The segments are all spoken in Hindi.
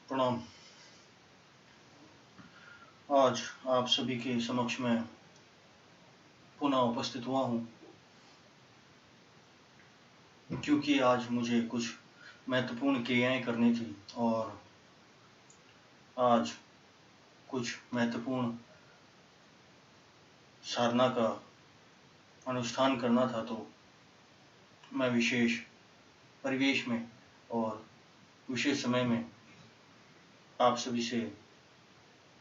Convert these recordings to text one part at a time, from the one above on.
प्रणाम। आज आप सभी के समक्ष में पुनः उपस्थित हुआ हूँ क्योंकि आज मुझे कुछ महत्वपूर्ण क्रियाएं करनी थी और आज कुछ महत्वपूर्ण साधना का अनुष्ठान करना था, तो मैं विशेष परिवेश में और विशेष समय में आप सभी से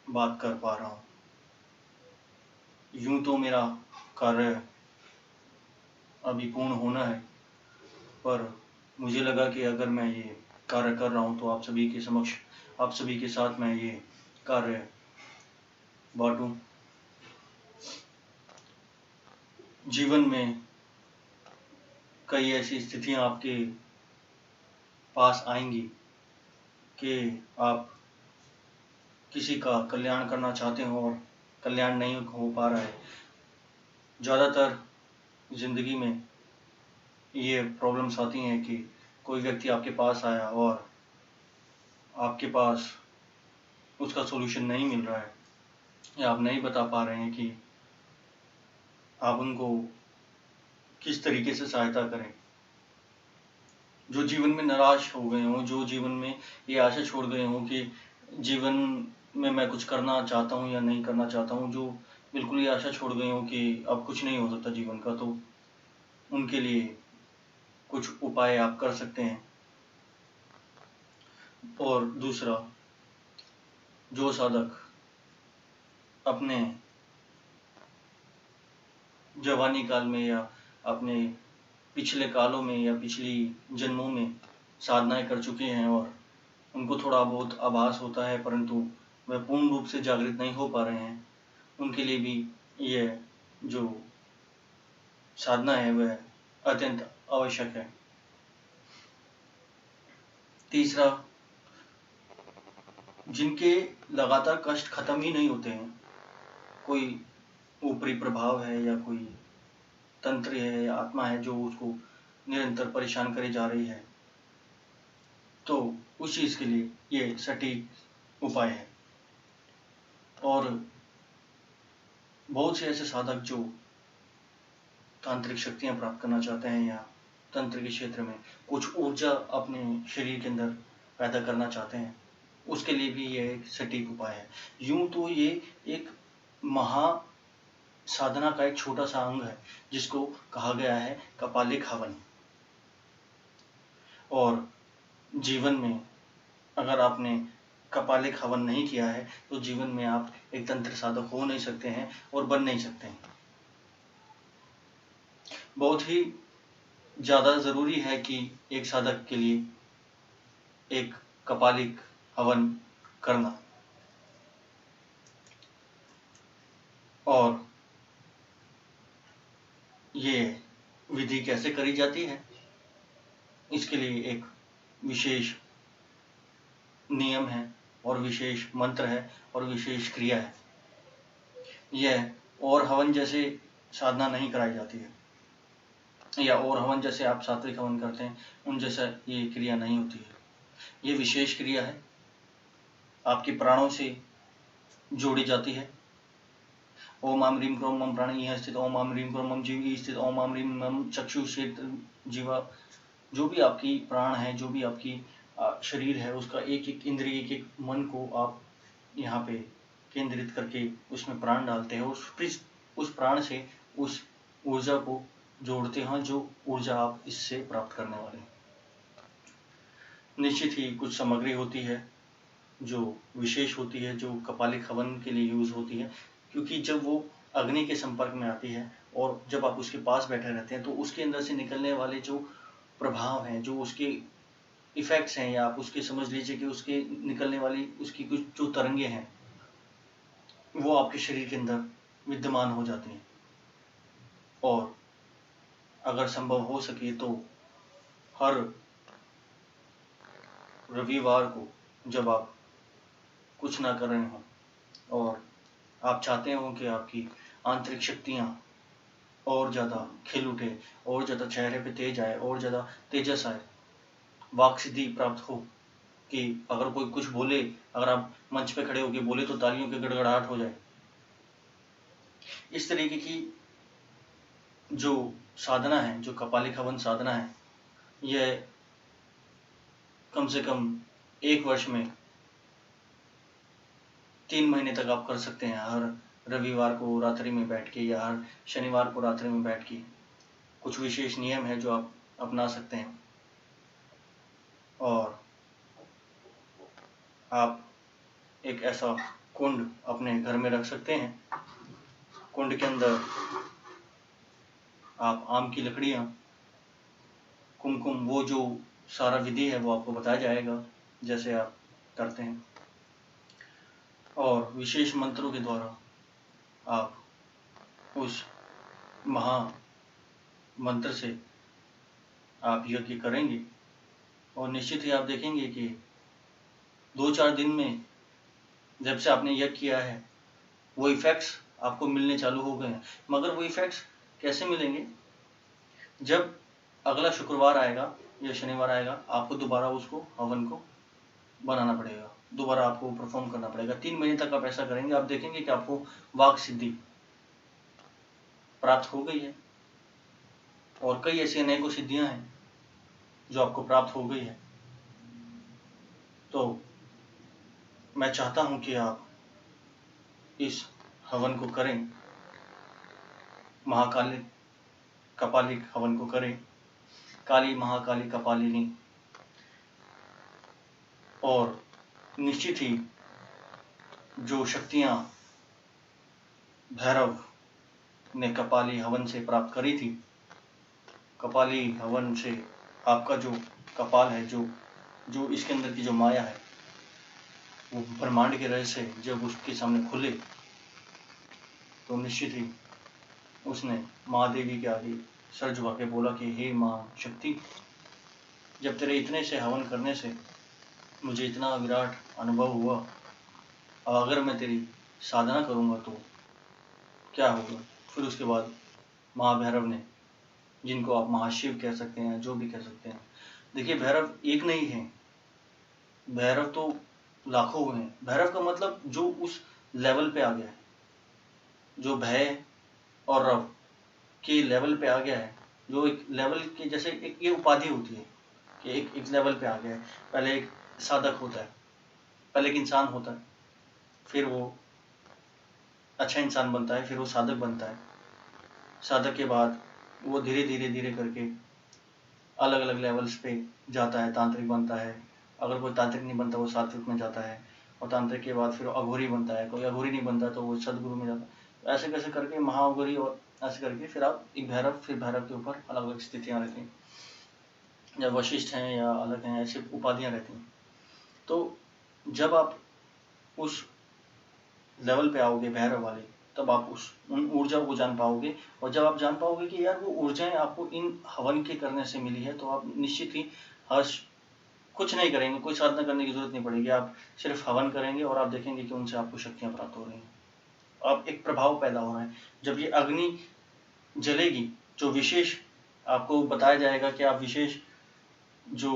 बात कर पा रहा हूँ। यूं तो मेरा कार्य अभी पूर्ण होना है, पर मुझे लगा कि अगर मैं ये कार्य कर रहा हूँ तो आप सभी के समक्ष, आप सभी के साथ मैं ये कार्य बांटूं। जीवन में कई ऐसी स्थितियां आपके पास आएंगी कि आप किसी का कल्याण करना चाहते हो और कल्याण नहीं हो पा रहा है। ज़्यादातर ज़िंदगी में ये प्रॉब्लम्स आती हैं कि कोई व्यक्ति आपके पास आया और आपके पास उसका सॉल्यूशन नहीं मिल रहा है या आप नहीं बता पा रहे हैं कि आप उनको किस तरीके से सहायता करें। जो जीवन में निराश हो गए हों, जो जीवन में ये आशा छोड़ गए हों कि जीवन में मैं कुछ करना चाहता हूँ या नहीं करना चाहता हूँ, जो बिल्कुल ये आशा छोड़ गए हों कि अब कुछ नहीं हो सकता जीवन का, तो उनके लिए कुछ उपाय आप कर सकते हैं। और दूसरा, जो साधक अपने जवानी काल में या अपने पिछले कालों में या पिछली जन्मों में साधनाएं कर चुके हैं और उनको थोड़ा बहुत आभास होता है परंतु वह पूर्ण रूप से जागृत नहीं हो पा रहे हैं, उनके लिए भी यह जो साधना है वह अत्यंत आवश्यक है। तीसरा, जिनके लगातार कष्ट खत्म ही नहीं होते हैं, कोई ऊपरी प्रभाव है या कोई तंत्र है या आत्मा है जो उसको निरंतर परेशान करे जा रही है, तो उस चीज़ के लिए ये सटीक उपाय है। और बहुत से ऐसे साधक जो तांत्रिक शक्तियां प्राप्त करना चाहते हैं या तंत्र के क्षेत्र में कुछ ऊर्जा अपने शरीर के अंदर पैदा करना चाहते हैं, उसके लिए भी यह एक सटीक उपाय है। यूं तो ये एक महा साधना का एक छोटा सा अंग है जिसको कहा गया है कपालिक हवन। और जीवन में अगर आपने कपालिक हवन नहीं किया है तो जीवन में आप एक तंत्र साधक हो नहीं सकते हैं और बन नहीं सकते हैं। बहुत ही ज़्यादा ज़रूरी है कि एक साधक के लिए एक कपालिक हवन करना। और ये विधि कैसे करी जाती है, इसके लिए एक विशेष नियम है और विशेष मंत्र है और विशेष क्रिया है। यह और हवन जैसे साधना नहीं कराई जाती है, या और हवन जैसे आप सात्विक हवन करते हैं उन जैसा ये क्रिया नहीं होती है। ये विशेष क्रिया है, आपके प्राणों से जोड़ी जाती है। ओम आम ह्रीम क्रोम मम प्राण इह स्थित, ओम आम ह्रीम क्रोम मम जीव ई स्थित, ओम आम ह्रीम मम चक्षु क्षेत्र जीवा। जो भी आपकी प्राण है, जो भी आपकी शरीर है, उसका एक एक इंद्रिय, एक एक मन को आप यहाँ पे केंद्रित करके उसमें प्राण डालते हैं। उस प्राण से उस ऊर्जा को जोड़ते हैं, जो ऊर्जा आप इससे प्राप्त करने वाले हैं। निश्चित ही कुछ सामग्री होती है जो विशेष होती है, जो कपालिक हवन के लिए यूज होती है, क्योंकि जब वो अग्नि के संपर्क में आती है और जब आप उसके पास बैठे रहते हैं तो उसके अंदर से निकलने वाले जो प्रभाव हैं, जो उसके इफेक्ट्स हैं, या आप उसके समझ लीजिए कि उसके निकलने वाली उसकी कुछ जो तरंगे हैं, वो आपके शरीर के अंदर विद्यमान हो जाती हैं। और अगर संभव हो सके तो हर रविवार को जब आप कुछ ना कर रहे हो और आप चाहते हो कि आपकी आंतरिक शक्तियां और ज़्यादा खिल उठे, और ज़्यादा चेहरे पे तेज आए, और ज़्यादा तेजस आए, वाक सिद्धि प्राप्त हो, कि अगर कोई कुछ बोले, अगर आप मंच पे खड़े होकर बोले तो तालियों की गड़गड़ाहट हो जाए। इस तरीके की जो साधना है, जो कपालिक हवन साधना है, यह कम से कम 1 वर्ष में 3 महीने तक आप कर सकते हैं। हर रविवार को रात्रि में बैठ के या हर शनिवार को रात्रि में बैठ के कुछ विशेष नियम है जो आप अपना सकते हैं। और आप एक ऐसा कुंड अपने घर में रख सकते हैं। कुंड के अंदर आप आम की लकड़ियाँ, कुमकुम, वो जो सारा विधि है वो आपको बताया जाएगा जैसे आप करते हैं, और विशेष मंत्रों के द्वारा आप उस महा मंत्र से आप यज्ञ करेंगे। और निश्चित ही आप देखेंगे कि 2-4 दिन में जब से आपने यज्ञ किया है वो इफेक्ट्स आपको मिलने चालू हो गए हैं। मगर वो इफेक्ट्स कैसे मिलेंगे? जब अगला शुक्रवार आएगा या शनिवार आएगा, आपको दोबारा उसको हवन को बनाना पड़ेगा, दोबारा आपको परफॉर्म करना पड़ेगा। 3 महीने तक आप ऐसा करेंगे, आप देखेंगे कि आपको वाक सिद्धि प्राप्त हो गई है। और कई ऐसी अनेकों सिद्धियां हैं जो आपको प्राप्त हो गई है। तो मैं चाहता हूं कि आप इस हवन को करें, महाकालिक कपालिक हवन को करें, काली महाकाली कपालिनी। और निश्चित ही जो शक्तियां भैरव ने कपाली हवन से प्राप्त करी थी, कपाली हवन से आपका जो कपाल है, जो इसके अंदर की जो माया है, वो ब्रह्मांड के रहस्य जब उसके सामने खुले तो निश्चित ही उसने महादेवी के आगे सर झुका के बोला कि हे मां शक्ति, जब तेरे इतने से हवन करने से मुझे इतना विराट अनुभव हुआ, अब अगर मैं तेरी साधना करूंगा तो क्या होगा? फिर उसके बाद महाभैरव ने, जिनको आप महाशिव कह सकते हैं, जो भी कह सकते हैं, देखिए भैरव एक नहीं है, भैरव तो लाखों हैं। भैरव का मतलब जो उस लेवल पे आ गया है, जो भय और रव के लेवल पे आ गया है, जो एक लेवल के जैसे एक ये उपाधि होती है कि एक लेवल पे आ गया है। पहले एक साधक होता है, पहले एक इंसान होता है, फिर वो अच्छा इंसान बनता है, फिर वो साधक बनता है। साधक के बाद वो धीरे धीरे धीरे करके अलग अलग लेवल्स पे जाता है, तांत्रिक बनता है। अगर कोई तांत्रिक नहीं बनता वो सात्विक में जाता है, और तांत्रिक के बाद फिर अघोरी बनता है। कोई अघोरी नहीं बनता तो वो सदगुरु में जाता है। ऐसे कैसे करके महाअघोरी, और ऐसे करके फिर आप एक भैरव, फिर भैरव के ऊपर अलग अलग स्थितियाँ रहती हैं, या वशिष्ठ हैं या अलग हैं, ऐसी उपाधियाँ रहती हैं। तो जब आप उस लेवल पे आओगे भैरव वाले, तब आप उन ऊर्जा को जान पाओगे। और जब आप जान पाओगे कि यार वो ऊर्जाएं आपको इन हवन के करने से मिली है, तो आप निश्चित ही हर्ष कुछ नहीं करेंगे, कोई साधना करने की जरूरत नहीं पड़ेगी, आप सिर्फ हवन करेंगे और आप देखेंगे कि उनसे आपको शक्तियां प्राप्त हो रही हैं। आप एक प्रभाव पैदा हो रहा है। जब ये अग्नि जलेगी, जो विशेष आपको बताया जाएगा कि आप विशेष जो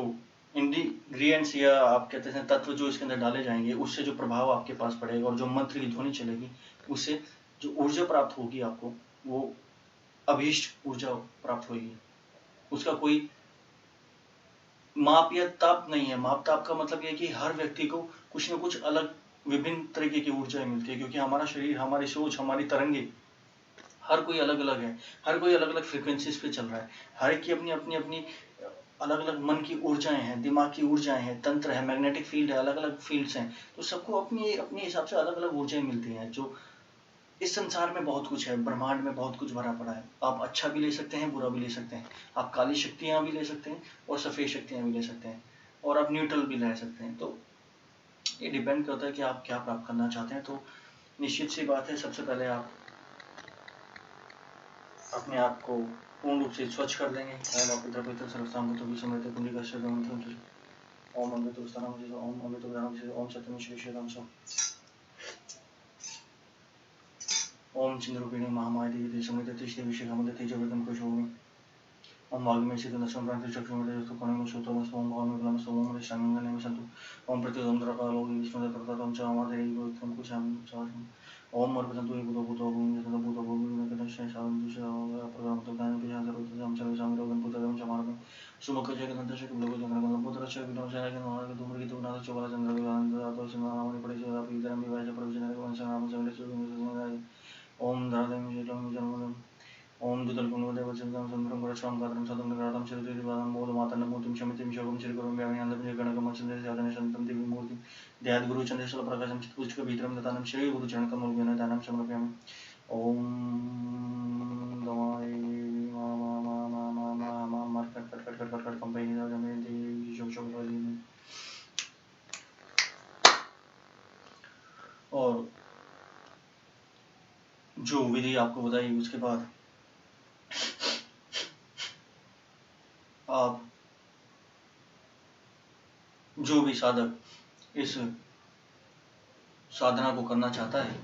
इंग्रीडियंट्स या आप कहते हैं तत्व जो इसके अंदर डाले जाएंगे, उससे जो प्रभाव आपके पास पड़ेगा और जो मंत्र की ध्वनि चलेगी, उससे जो ऊर्जा प्राप्त होगी आपको, वो अभीष्ट ऊर्जा प्राप्त होगी। उसका कोई माप या ताप नहीं है। माप ताप का मतलब यह कि हर व्यक्ति को कुछ न कुछ अलग विभिन्न तरीके की ऊर्जाएं मिलती है, क्योंकि हमारा शरीर, हमारी सोच, हमारी तरंगे, हर कोई अलग अलग है, हर कोई अलग अलग फ्रिक्वेंसीज पे चल रहा है। हर एक की अपनी अपनी अपनी अलग अलग मन की ऊर्जाएं हैं, दिमाग की ऊर्जाएं हैं, तंत्र है, मैग्नेटिक फील्ड है, अलग अलग फील्ड्स हैं। तो सबको अपनी अपने हिसाब से अलग अलग ऊर्जाएं मिलती हैं। जो इस संसार में बहुत कुछ है, ब्रह्मांड में बहुत कुछ भरा पड़ा है। आप अच्छा भी ले सकते हैं, बुरा भी ले सकते हैं, आप काली शक्तियां भी ले सकते हैं और सफेद शक्तियां भी ले सकते हैं, और आप न्यूट्रल भी ले सकते हैं। तो ये डिपेंड करता है कि आप क्या प्राप्त करना चाहते हैं। तो निश्चित सी बात है, सबसे पहले आप अपने आप को पूर्ण रूप से स्वच्छ कर लेंगे। ओम अमृत ओम अमृत ओम सत्यम श्री ओम चंद्रूपिणी महामाया देवी समित तिष्ठे विषयकामते तेजवर्धन कुशोमि ओम वाग्मे सिद्धनसं प्रांति चक्षुर्मते कोणं सुतमस्तु ओम भावमे ब्रह्मस्तु ओम ऋषांगने सन्तु ओम प्रतिदंद्रकालों विष्णुदत्तप्रदातं च माधेरि गोत्रं कुशामि चावसं ओम मर्पसन्तु हि भूतो भूतो भूमि जतन भूतो भूमि नकदश्य साधुषा प्रगमतो ज्ञान पिशाच सर्वतम सर्वसं रोगं पुत्रं च मार्गं सुमुख जगदन्तस्य कुलोक जगदं पुत्रस्य विष्णुस्य जगन्नाथ धूम्रकेतु नाथ चोला चंद्र विगान दातो सिंहामणि पड़े पीतरं विवाह प्रवचन वंशनाम संगले ओम धरादेवी शीतलं जन्मदं ओम दुतल्पुनवदेवचन्द्रं सुन्दरं गणेशं गात्रं सदं श्रीवादं बोधमातन्नमूर्तिं शमितिं शोकं श्रीगुरुं व्यामियान्दं गणकमचन्द्रे साधने सन्तं दिव्यमूर्तिं ध्याद्गुरुचन्द्रेश्वरप्रकाशं पुष्कभीतरं दतानं श्रीगुरुचरणकमलविनयदानं समर्पयामि। ओम दमाय मा मा मा मा मा मा मा मा cut cut cut cut cut cut company देवी शोक शोक वाली। और जो विधि आपको बताई, उसके बाद आप जो भी साधक इस साधना को करना चाहता है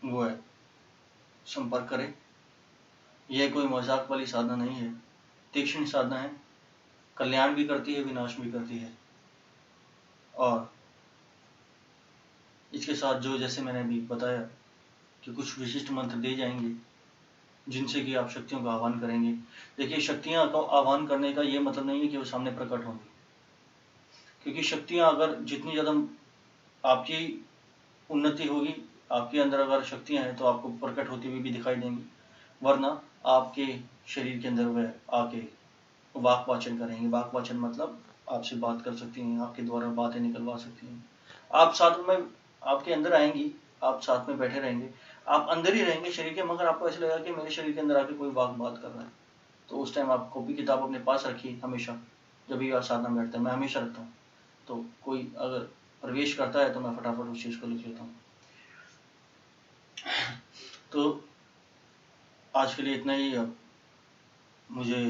वो है संपर्क करें। यह कोई मजाक वाली साधना नहीं है, तीक्ष्ण साधना है, कल्याण भी करती है, विनाश भी करती है। और इसके साथ जो, जैसे मैंने अभी बताया कि कुछ विशिष्ट मंत्र दिए जाएंगे जिनसे कि आप शक्तियों का आह्वान करेंगे। देखिए, शक्तियां का आह्वान करने का ये मतलब नहीं है कि वो सामने प्रकट होंगी, क्योंकि शक्तियां अगर जितनी ज़्यादा आपकी उन्नति होगी, आपके अंदर अगर शक्तियां हैं तो आपको प्रकट होती हुई भी दिखाई देंगी, वरना आपके शरीर के अंदर वह आके वाक वाचन करेंगे। वाक वाचन मतलब आपसे बात कर सकती हैं, आपके द्वारा बातें निकलवा सकती हैं। आप साथ में, आपके अंदर आएंगी, आप साथ में बैठे रहेंगे, आप अंदर ही रहेंगे शरीर के, मगर आपको ऐसा लगेगा कि मेरे शरीर के अंदर आके कोई वाक बात कर रहा है। तो उस टाइम आप कॉपी किताब अपने पास रखिए हमेशा, जब भी आप साधना में बैठते हैं। मैं हमेशा रखता हूँ, तो कोई अगर प्रवेश करता है तो मैं फटाफट उस चीज़ को लिख लेता हूँ। तो आज के लिए इतना ही। अब मुझे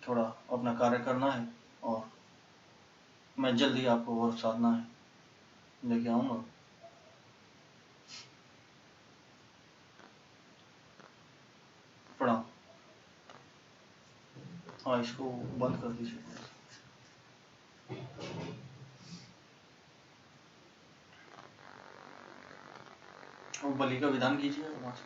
थोड़ा अपना कार्य करना है और मैं जल्द ही आपको और साधना है लेके आऊँगा। प्रणाम। हाँ, इसको बंद कर दीजिए। वो बलि का विधान कीजिए वहाँ से।